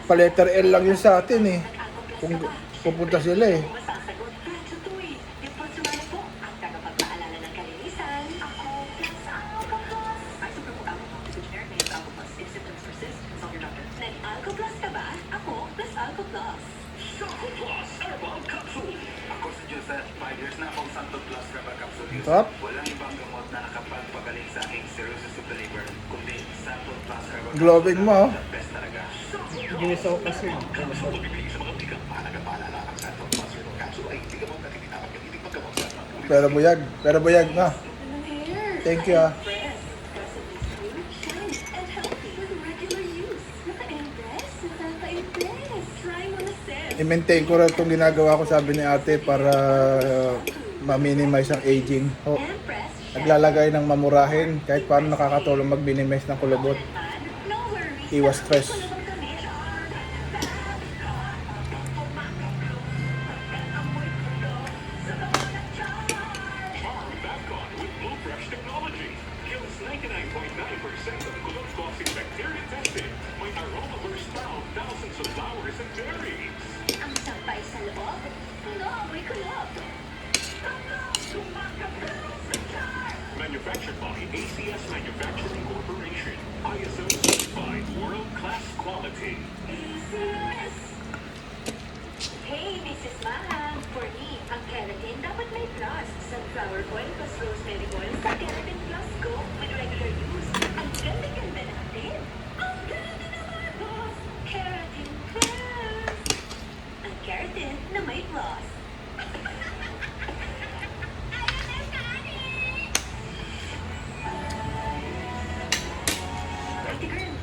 Pa-letter L lang yun sa atin eh. Kung pupunta sila eh. Top. Glowing mo. Ginisa ko kasi. Pero buyag na. Thank you ah. I-maintain ko rin itong ginagawa ko, sabi ni ate, para ma-minimize ang aging. Oh, naglalagay ng mamurahin, kahit paano nakakatulong mag-minimize ng kulubot. Iwas stress. Manufactured by ACS Manufacturing Corporation. ISO certified world-class quality. ACS. Hey, Mrs. Maha. For me, ang keratin dapat may plus. Sunflower oil plus rosemary oil sa Keratin Plus Go with regular use. Ang ganda-ganda natin. Ang ganda naman, boss. Keratin Plus. Ang keratin na may plus.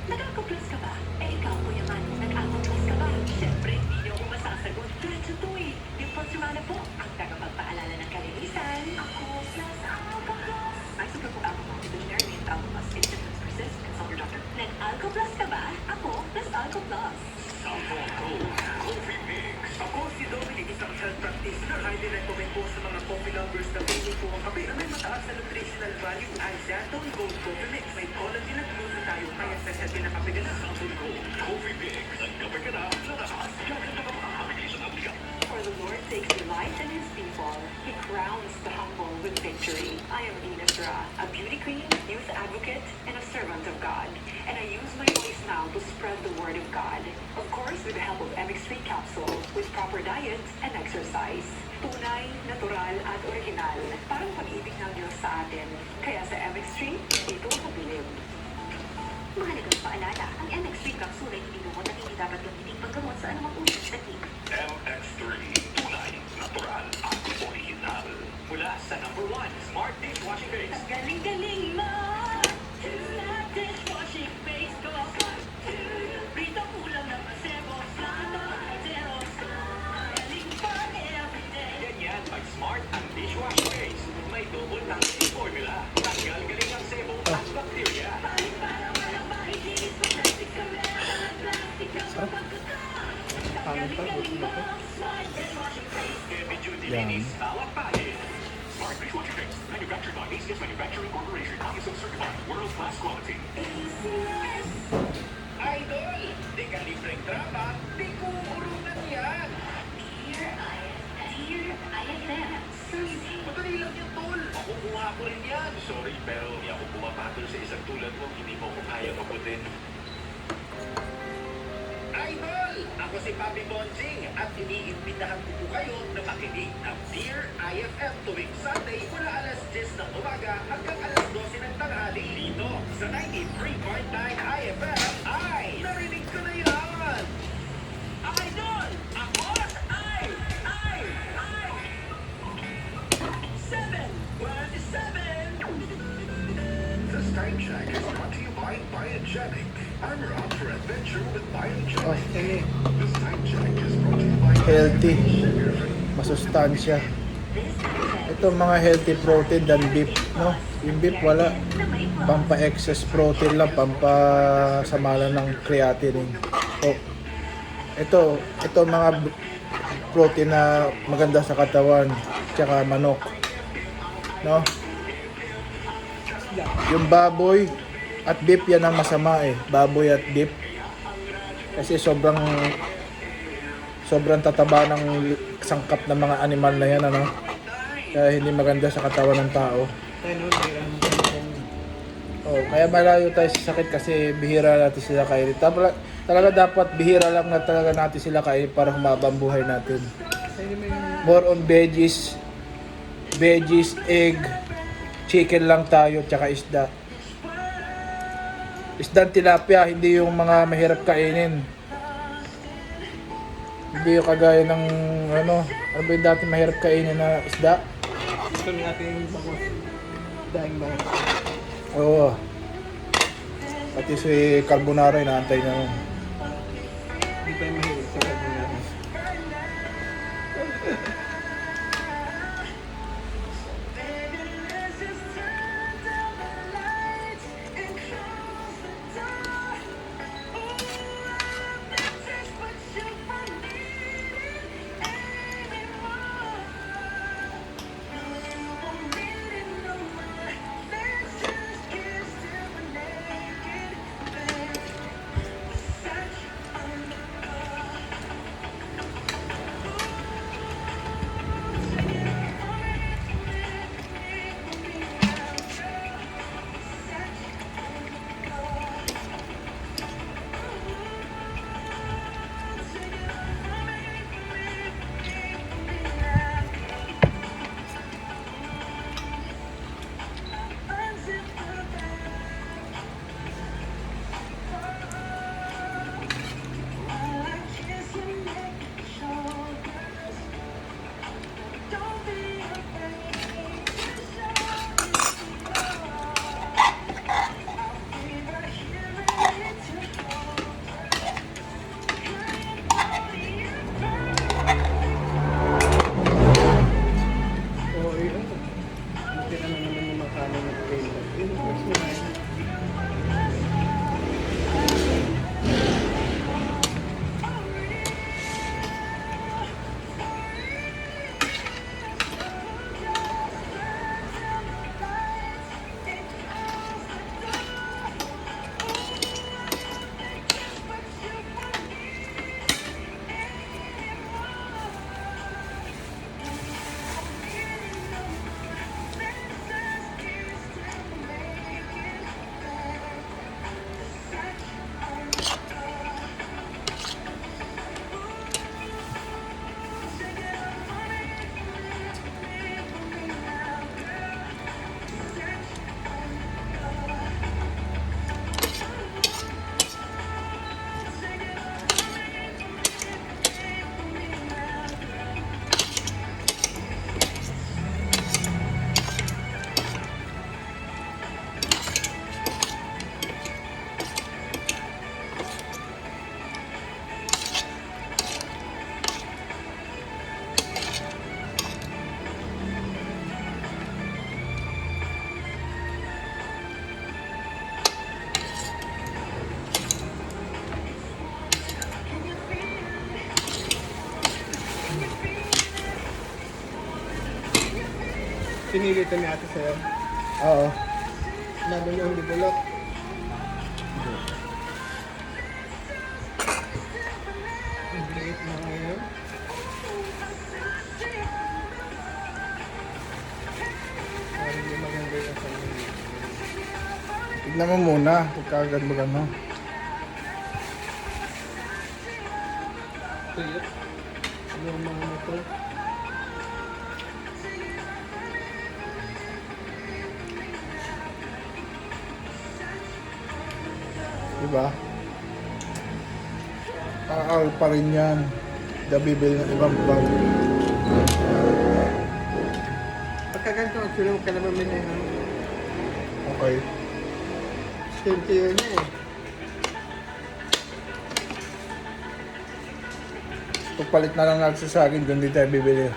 Nag-Ako-Plus ka ba? Eh, ikaw po yaman. Nag-Ako-Plus ka ba? Siyempre, hindi niyo ako masasagot. Diretso to eh. Yung Fortumana po, ang tagapagpaalala ng kalinisan. Ako-Plus, Ako-Plus. Ay, super po ako mga veterinary name. Ako-Plus. If symptoms persist, consult your doctor. Nag-Ako-Plus ka ba? Ako, plus Ako-Plus. Coffee Mix. Ako si Dominic, isang health practitioner. Highly recommend po sa mga coffee lovers na piling po ang kape na may mataas na nutritional value. Ay Xantone Gold Coffee Mix. May collagen at glucose tayo. Kaya sa healthy na kape ka na. Coffee Mix. Nagkape ka na. Lalakas. Gaganda ka makakabilis ang aplikan. For the Lord takes delight in his people. He crowns the humble with victory. I am Dina Sra, a beauty queen, youth advocate, and a servant of God. And I use my voice now to spread the word of God. Of course, with the help of MX3 capsule, with proper diet and exercise. Tunay, natural, at original. Parang pag-ibig ng Diyos sa atin. Kaya sa MX3, ito ang kabilib. Mahalagang paalala, ang MX3 capsule ay hindi lumot at hindi dapat gamitin paggamot sa anumang uri ng sakit. MX3. Tunay, natural, at original. Mula sa #1 Smart Dishwashing Base. Ang galing-galing mo! Smart dishwashing base ko. Rito kulang na pasebo. Plato, zero. Galing pa everyday. Ganyan pag smart ang dishwashing base. May double tanking formula. Tanggal-galing ang sebo at bakterya. Balik para walang mahigilis. Plastic ka meron. Plastic ka mapagkakal. Ang galing-galing mo! Smart dishwashing base. Heavy duty Yan. linis, tawag pahit. Smart Dishwashing Base. Manufactured by ACS Manufacturing Corporation. ISO certified world-class quality. Idol! Di ka libreng trapa. Di ko urungan yan. Dear IFM, Suzy. Madali lang yan, tol. Makukuha ko rin yan. Sorry, pero hindi ako pumapatol sa isang tulad mo. Hindi mo ko kaya mabutin. Idol! Ako si Papi Bonjing at iniimbitahan ko po kayo na makinig ng Dear IFM tuwing Sunday mula alas 10 ng umaga hanggang alas 12 ng tanghali dito sa 93.9 IFM. Ay! Narinig ko na yan! Idol! Ako? Ay! 727! This time check is brought to you by Biogenic. Armor up for adventure with Biogenic. Oh, ini This time check is brought to you by healthy. Masustansya. Ito mga healthy protein than beef, no? Yung beef wala. Pampa-excess protein lang, pampa-samala ng creatinine. Oh. Ito mga protein na maganda sa katawan, tsaka manok. No? Yung baboy at beef yan ang masama eh. Baboy at beef. Kasi sobrang tataba ng sangkap ng mga animal na yan, ano. Kaya hindi maganda sa katawan ng tao. Tayo no, bira mo kung Oh, kaya malayo tayo sa sakit kasi bihira natin sila kainin. Talaga dapat bihira lang na talaga natin sila kainin para humaba ang buhay natin. tayo naman yung More on veggies, egg, chicken lang tayo, tsaka isda. Isdang tilapia, hindi yung mga mahirap kainin. Hindi yung kagaya ng ano ba yung dati mahirap kainin na isda? ito ng ating bangos. Daing bangos. Oo. Pati si carbonara, inaantay na nun. Hindi tayo mahilig sa carbonara. Oo, yun. Buti na naman yung makanan ng trailer. Yun, mas marami. Pinili ito ni ate sa'yo. Oo. Lalo yung hindi bulok. Ang liit na ngayon. Parang hindi maganda yung sa inyo. Tignan mo muna, pagkagad mo ano. Tuyot. Yung mga motor. Diba? Aal pa rin yan. Dabibili ng ibang bag. Pagkaganto, actually, huwag ka naman may Okay. same to yun eh. Pagpalit na lang natin sa akin, doon din tayo bibili.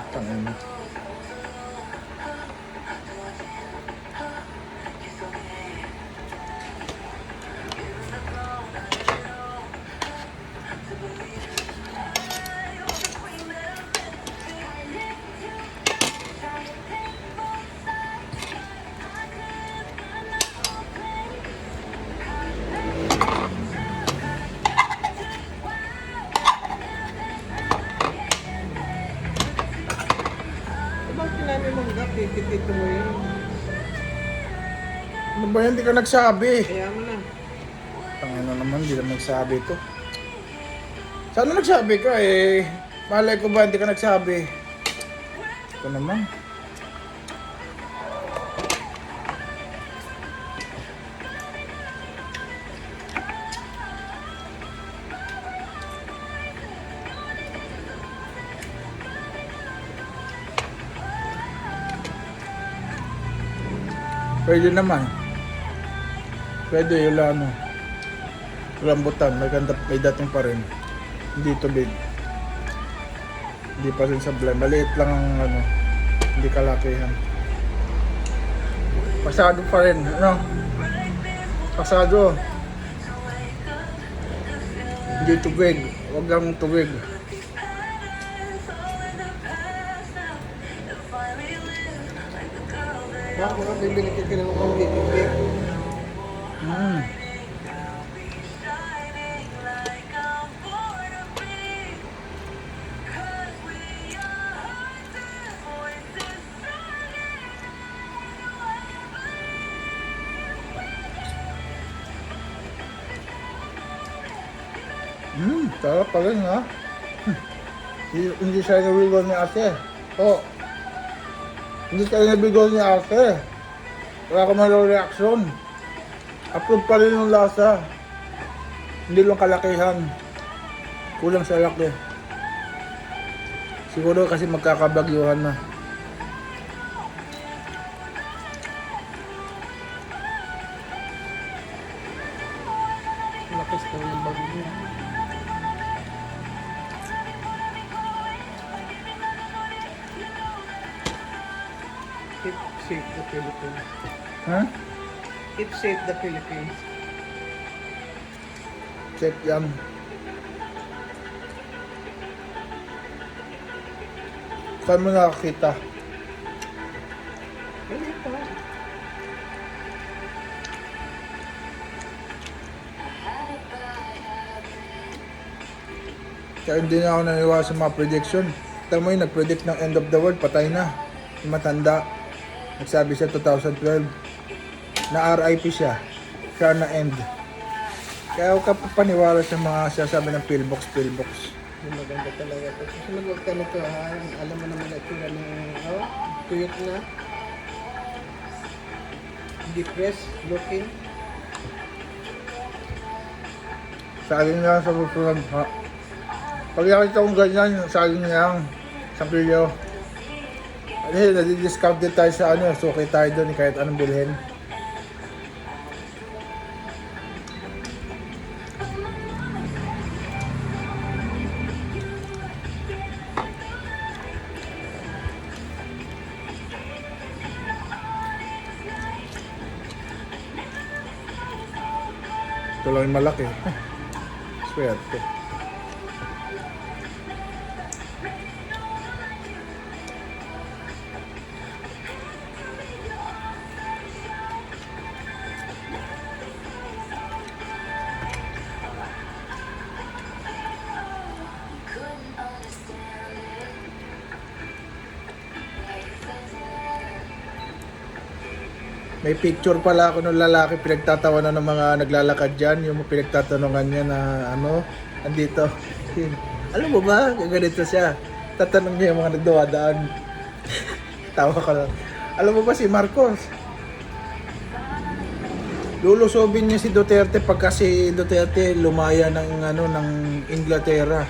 Tangina. Sinabi mo nga, pipitito mo yun. Ano ba yan? Hindi ka nagsabi. Kaya mo na. Tangina naman, hindi naman nagsabi to. Sana nagsabi ka eh. Malay ko ba, hindi ka nagsabi. Ito naman. Pwede naman. Pwede yung ano. Rambutan, may dating pa rin. Hindi tubig. Hindi pa rin sablay. Maliit lang ang ano. Hindi kalakihan. Pasado pa rin, ano? Pasado. Hindi tubig. Huwag lang tubig. Bakit mo bibili ka ng pang-bibig? Hmm. Sarap pa rin ha. Hindi siya nabigol ni ate. Oh. Hindi siya nabigol ni ate. Wala ka man reaction. Approve pa rin yung lasa. Hindi lang kalakihan. Kulang sa laki. Siguro kasi magkakabagyuhan na. Lakas ka ng bagyo. Keep safe the Philippines. Ha? Keep safe the Philippines. Check yan. Saan mo nakakita? Ano pa? Kaya hindi na ako naniwala sa mga prediction. Tignan mo yung nag-predict ng end of the world, patay na. Yung matanda. Nagsabi siya 2012. Na RIP siya. Siya na end. Kaya huwag ka paniwala sa mga sasabi ng pillbox. Yung maganda talaga ito. Kasi mag-huwag ka nito ha. Alam mo naman na itsura ng tuyot na. Depressed looking. Saging na sa susunod. Ha? Pag nakita kong ganyan, saging na lang. 1 kilo. Kasi nadi-discount din tayo sa ano, suki tayo doon kahit anong bilhin. Ito lang yung malaki. Swerte. May picture pala ako ng lalaki pinagtatawanan ng mga naglalakad dyan. Yung pinagtatanungan niya na ano, andito. Alam mo ba, ganito siya. Tatanong niya yung mga nagdawadaan. Tawa ka lang. Alam mo ba si Marcos? Lulusobin niya si Duterte pagka si Duterte lumaya ng ano ng Inglaterra.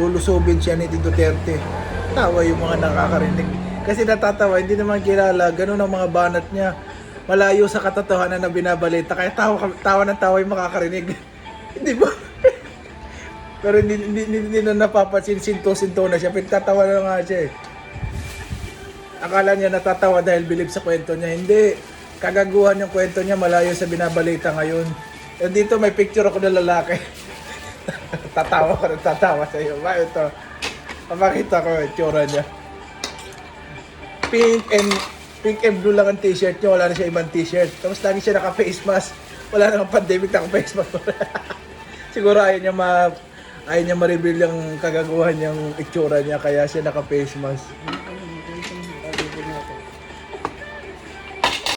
Lulusobin siya ni Duterte. Tawa yung mga nakakarinig. Kasi natatawa, hindi naman kilala. Ganun ang mga banat niya. Malayo sa katotohanan na binabalita. Kaya tawa ng tawa yung makakarinig. Hindi ba? Pero hindi na napapansin. Sinto-sinto na siya. Pinagtatawa na nga siya eh. Akala niya natatawa dahil bilib sa kwento niya. Hindi. Kagaguhan yung kwento niya. Malayo sa binabalita ngayon. And dito may picture ako ng lalaki. Tatawa sa iyo. Ba ito? Papakita ko yung tsura niya. Pink and blue lang ang t-shirt niya, wala na siya ibang t-shirt. Tapos lagi siya naka-face mask. Wala nang pandemic, naka-face mask. Siguro ayaw niya ma-reveal yung kagaguhan niyang itsura niya, kaya siya naka-face mask.